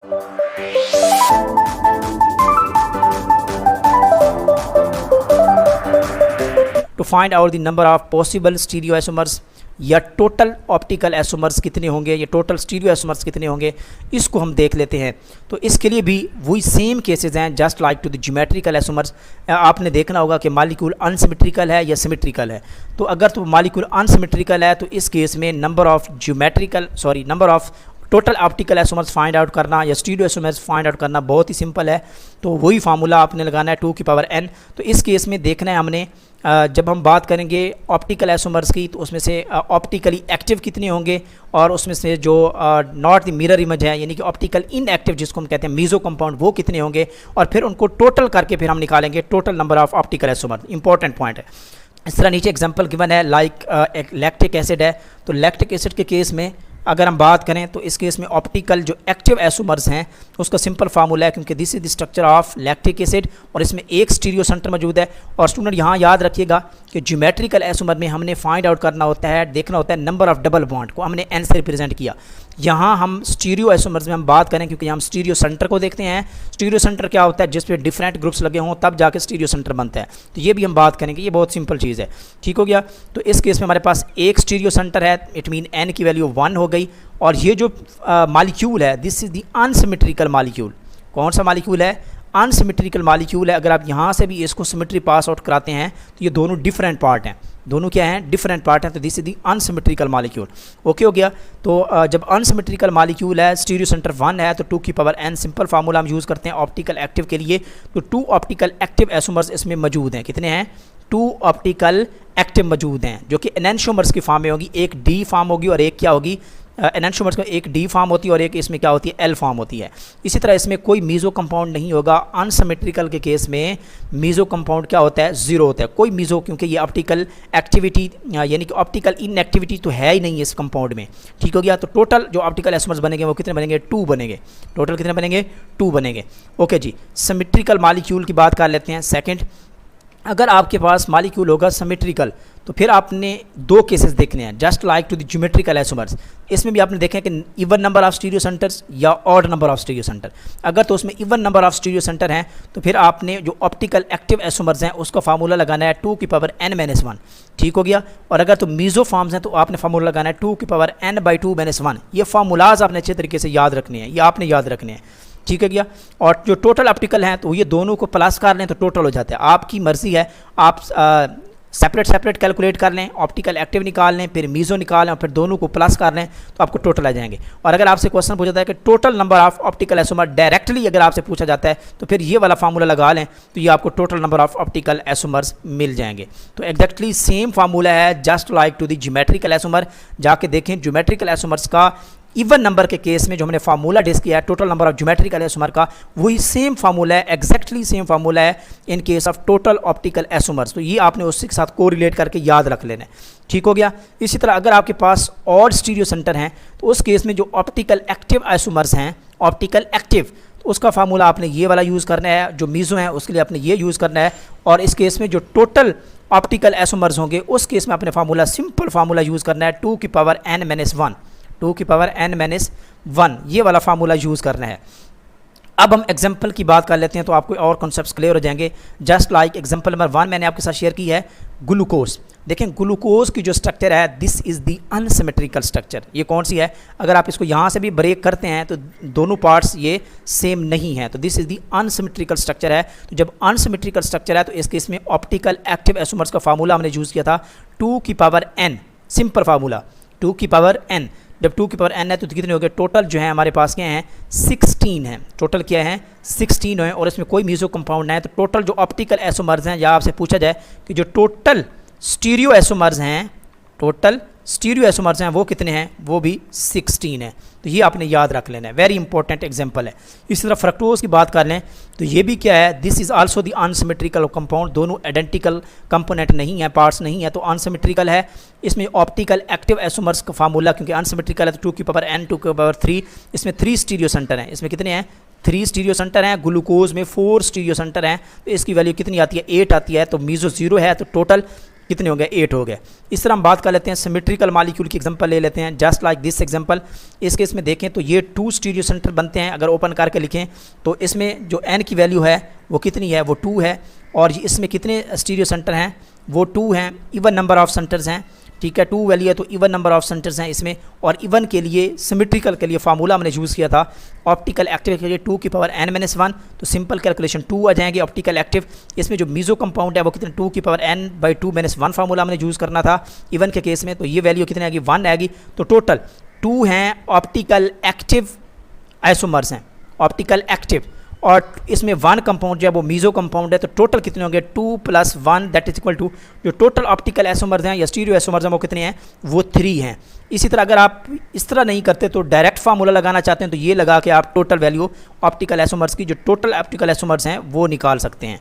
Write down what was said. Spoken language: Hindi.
To find out the number of possible stereo isomers या टोटल ऑप्टिकल आइसोमर्स कितने होंगे या टोटल स्टीरियो आइसोमर्स कितने होंगे, इसको हम देख लेते हैं। तो इसके लिए भी वही सेम केसेस हैं just like to the geometrical isomers. आपने देखना होगा कि मॉलिक्यूल अनसिमेट्रिकल है या सिमेट्रिकल है। तो अगर तो मॉलिक्यूल अनसिमेट्रिकल है तो इस केस में number of total optical isomers find out करना या स्टीरियो आइसोमर्स फाइंड आउट करना बहुत ही सिंपल है। तो वही फार्मूला आपने लगाना है 2 की पावर n। तो इस केस में देखना है हमने जब हम बात करेंगे ऑप्टिकल आइसोमर्स की तो उसमें से ऑप्टिकली एक्टिव कितने होंगे और उसमें से जो नॉट द मिरर इमेज है यानी कि ऑप्टिकल इनएक्टिव जिसको हम कहते हैं मीजो कंपाउंड वो कितने होंगे, और फिर उनको टोटल करके फिर हम निकालेंगे total number of optical isomers. Important point है। इस तरह नीचे एग्जाम्पल गिवन है लाइक एक लैक्टिक एसिड है। तो लैक्टिक एसिड के केस में अगर हम बात करें तो इस केस में ऑप्टिकल जो एक्टिव आइसोमर्स हैं उसका सिंपल फार्मूला है, क्योंकि this is the structure of lactic acid और इसमें एक स्टीरियो सेंटर मौजूद है। और स्टूडेंट यहाँ याद रखिएगा कि ज्योमेट्रिकल आइसोमर में हमने फाइंड आउट करना होता है, देखना होता है नंबर ऑफ डबल बॉन्ड को हमने n से रिप्रेजेंट किया। यहाँ हम स्टीरियो आइसोमर्स में हम बात करें क्योंकि हम स्टीरियो सेंटर को देखते हैं। स्टीरियो सेंटर क्या होता है, जिस पे डिफरेंट ग्रुप्स लगे हों तब जाके स्टीरियो सेंटर बनता है। तो ये भी हम बात करेंगे, ये बहुत सिंपल चीज़ है। ठीक हो गया। तो इस केस में हमारे पास एक स्टीरियो सेंटर है, इट मीन n की वैल्यू 1 हो गई। और ये जो मॉलिक्यूल है this is the unsymmetrical molecule. कौन सा मॉलिक्यूल है, अनसिमेट्रिकल मॉलिक्यूल है। अगर आप यहाँ से भी इसको सिमेट्री पास आउट कराते हैं तो ये दोनों डिफरेंट पार्ट हैं, दोनों क्या हैं, डिफरेंट पार्ट हैं। तो this is the unsymmetrical molecule. Okay हो गया। तो जब अनसिमेट्रिकल मॉलिक्यूल है, स्टीरियो सेंटर 1 है, तो 2 की पावर n सिंपल फार्मूला हम यूज़ करते हैं ऑप्टिकल एक्टिव के लिए। तो 2 ऑप्टिकल एक्टिव आइसोमर्स इसमें मौजूद हैं। कितने हैं, 2 ऑप्टिकल एक्टिव मौजूद हैं जो कि एनेंटियोमर्स की फॉर्म में होगी। एक डी फॉर्म होगी और एक क्या होगी, एनेंटियोमर्स का एक डी फॉर्म होती है और एक इसमें क्या होती है, एल फॉर्म होती है। इसी तरह इसमें कोई मीज़ो कंपाउंड नहीं होगा। अनसिमेट्रिकल के केस में मीज़ो कंपाउंड क्या होता है, 0 होता है, कोई मीज़ो, क्योंकि ये ऑप्टिकल एक्टिविटी यानी कि ऑप्टिकल इनएक्टिविटी तो है ही नहीं इस कंपाउंड में। ठीक हो गया। तो टोटल जो ऑप्टिकल आइसोमर्स बनेंगे वो कितने बनेंगे, 2 बनेंगे। टोटल कितने बनेंगे, 2 बनेंगे। ओके जी। सिमेट्रिकल मॉलिक्यूल की बात कर लेते हैं। सेकेंड, अगर आपके पास मॉलिक्यूल होगा सिमेट्रिकल तो फिर आपने 2 केसेस देखने हैं just like to the geometrical isomers. इसमें भी आपने देखा है कि even number of stereo centers या odd number of stereo center. अगर तो उसमें even number of stereo center हैं तो फिर आपने जो ऑप्टिकल एक्टिव आइसोमर्स हैं उसका फार्मूला लगाना है 2 की पावर n-1। ठीक हो गया। और अगर तो मीज़ो फॉर्म्स हैं तो आपने फार्मूला लगाना है 2 की पावर n/2-1। ये फार्मूलाज आपने अच्छे तरीके से याद रखने हैं, ये आपने याद रखने हैं। ठीक है गया। और जो टोटल ऑप्टिकल हैं तो ये दोनों को प्लस कर लें तो टोटल हो जाता है। आपकी मर्ज़ी है, आप सेपरेट कैलकुलेट कर लें, ऑप्टिकल एक्टिव निकाल लें, फिर मीज़ो निकाल लें और फिर दोनों को प्लस कर लें तो आपको टोटल आ जाएंगे। और अगर आपसे क्वेश्चन पूछा जाता है कि total number of optical isomer directly अगर आपसे पूछा जाता है तो फिर ये वाला फार्मूला लगा लें तो ये आपको total number of optical isomers मिल जाएंगे। तो एग्जैक्टली सेम फार्मूला है just like to the geometrical isomer. जाके देखें ज्योमेट्रिकल आइसोमर्स का इवन नंबर के केस में जो हमने फार्मूला डिस्कस किया है total number of geometrical isomer का, वही सेम फार्मूला है, एग्जैक्टली सेम फार्मूला है in case of total optical isomers. तो ये आपने उसके साथ कोरिलेट करके याद रख लेना है। ठीक हो गया। इसी तरह अगर आपके पास ऑड स्टीरियो सेंटर हैं तो उस केस में जो ऑप्टिकल एक्टिव आइसोमर्स हैं, ऑप्टिकल एक्टिव, तो उसका फार्मूला आपने ये वाला यूज़ करना है। जो मीज़ो है उसके लिए आपने ये यूज़ करना है। और इस केस में जो टोटल ऑप्टिकल आइसोमर्स होंगे उस केस में आपने फार्मूला सिंपल फार्मूला यूज़ करना है 2 की पावर n-1, 2 की पावर n-1, ये वाला फार्मूला यूज़ करना है। अब हम एग्जाम्पल की बात कर लेते हैं तो आपको और कॉन्सेप्ट्स क्लियर हो जाएंगे। जस्ट लाइक एग्जाम्पल नंबर 1 मैंने आपके साथ शेयर की है, ग्लूकोज। देखें ग्लूकोज की जो स्ट्रक्चर है this is the unsymmetrical structure. ये कौन सी है, अगर आप इसको यहाँ से भी ब्रेक करते हैं तो दोनों पार्ट्स ये सेम नहीं है, तो this is the unsymmetrical structure है। तो जब अनसिमेट्रिकल स्ट्रक्चर है तो इस केस में ऑप्टिकल एक्टिव आइसोमर्स का फार्मूला हमने यूज़ किया था 2 की पावर n, सिंपल फार्मूला 2 की पावर n। जब 2 की पावर n है तो कितने हो गए, टोटल जो है हमारे पास क्या हैं, 16 हैं। टोटल क्या है, 16 है और इसमें कोई मीज़ो कंपाउंड है। तो टोटल जो ऑप्टिकल आइसोमर्स हैं, या आपसे पूछा जाए कि जो टोटल स्टीरियो आइसोमर्स हैं, टोटल स्टीरियो आइसोमर्स हैं वो कितने हैं, वो भी 16 है। तो ये आपने याद रख लेना है, वेरी इंपॉर्टेंट एग्जांपल है। इसी तरह फ्रक्टोज की बात कर लें तो ये भी क्या है, this is also the unsymmetrical compound. दोनों आइडेंटिकल कंपोनेंट नहीं है, पार्ट्स नहीं है, तो अनसिमेट्रिकल है। इसमें ऑप्टिकल एक्टिव आइसोमर्स का फार्मूला, क्योंकि अनसिमेट्रिकल है तो 2 की पावर n, 2 की पावर 3, इसमें 3 स्टीरियो सेंटर हैं। इसमें कितने हैं, 3 स्टीरियो सेंटर हैं। ग्लूकोज में 4 स्टीरियो सेंटर हैं, तो इसकी वैल्यू कितनी आती है, 8 आती है। तो मीज़ो 0 है, तो टोटल कितने हो गए, 8 हो गए। इस तरह हम बात कर लेते हैं सिमेट्रिकल मॉलिक्यूल की एग्जांपल ले लेते हैं, जस्ट लाइक दिस एग्जांपल। इस केस में देखें तो ये 2 स्टीरियो सेंटर बनते हैं, अगर ओपन करके लिखें तो इसमें जो n की वैल्यू है वो कितनी है, वो 2 है, और इसमें कितने स्टीरियो सेंटर हैं, वो 2 हैं, इवन नंबर ऑफ सेंटर्स हैं, ठीक है, 2 वैल्यू है तो इवन नंबर ऑफ सेंटर्स हैं इसमें। और इवन के लिए सिमेट्रिकल के लिए फार्मूला हमने यूज़ किया था ऑप्टिकल एक्टिव के लिए 2 की पावर n-1, तो सिंपल कैलकुलेशन 2 आ जाएंगे ऑप्टिकल एक्टिव। इसमें जो मीज़ो कंपाउंड है वो कितने 2 की पावर n/2-1 फार्मूला हमने यूज़ करना था इवन के केस में, तो ये वैल्यू कितनी आएगी, 1 आएगी। तो टोटल 2 हैं ऑप्टिकल एक्टिव आइसोमर्स हैं, ऑप्टिकल एक्टिव, और इसमें 1 कंपाउंड जो है वो मीज़ो कंपाउंड है, तो टोटल कितने होंगे 2 + 1 दैट इज इक्वल टू जो टोटल ऑप्टिकल आइसोमर्स हैं या स्टीरियो आइसोमर्स हैं वो कितने हैं, वो 3 हैं। इसी तरह अगर आप इस तरह नहीं करते तो डायरेक्ट फार्मूला लगाना चाहते हैं तो ये लगा के आप टोटल वैल्यू ऑप्टिकल आइसोमर्स की, जो टोटल ऑप्टिकल आइसोमर्स हैं वो निकाल सकते हैं।